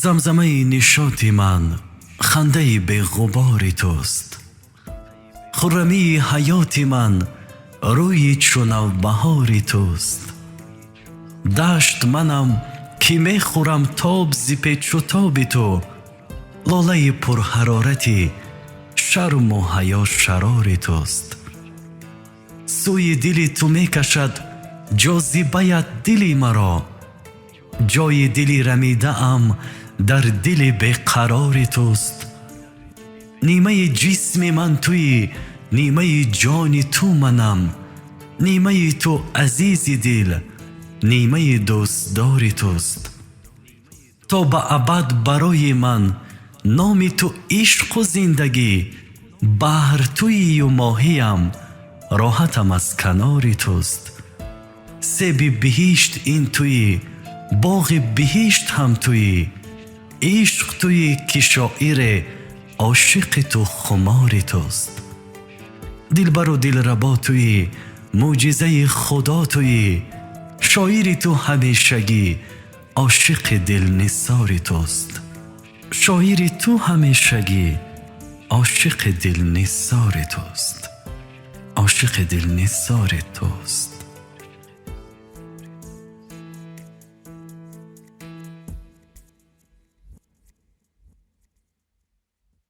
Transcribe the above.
زمزمه نشاط من خنده به غبار توست. خرمی حیات من روی چون بهار توست. دشت منم که می خورم تاب ز پیچ و تاب تو. لاله پر حرارتی شرم و حیا شرار توست. سوی دل تو می کشد جاذبه دل مرا. جای دلی رمیده ام در دل بیقرار توست. نیمه جسم من توی، نیمه جان تو منم. نیمه تو عزیز دل، نیمه دوستدار توست. تا به ابد برای من نام تو عشق و زندگی. بحر توی و ماهیم، راحتم از کنار توست. سیب بهشت این توی، باغ بهشت هم توی. عشق توی که شاعر عاشق تو خمار توست. دلبر و دلربا توی، معجزه خدا توی. شاعر تو همیشگی، عاشق دل نثار توست. شاعر تو همیشگی، عاشق دل نثار توست. عاشق دل نثار توست.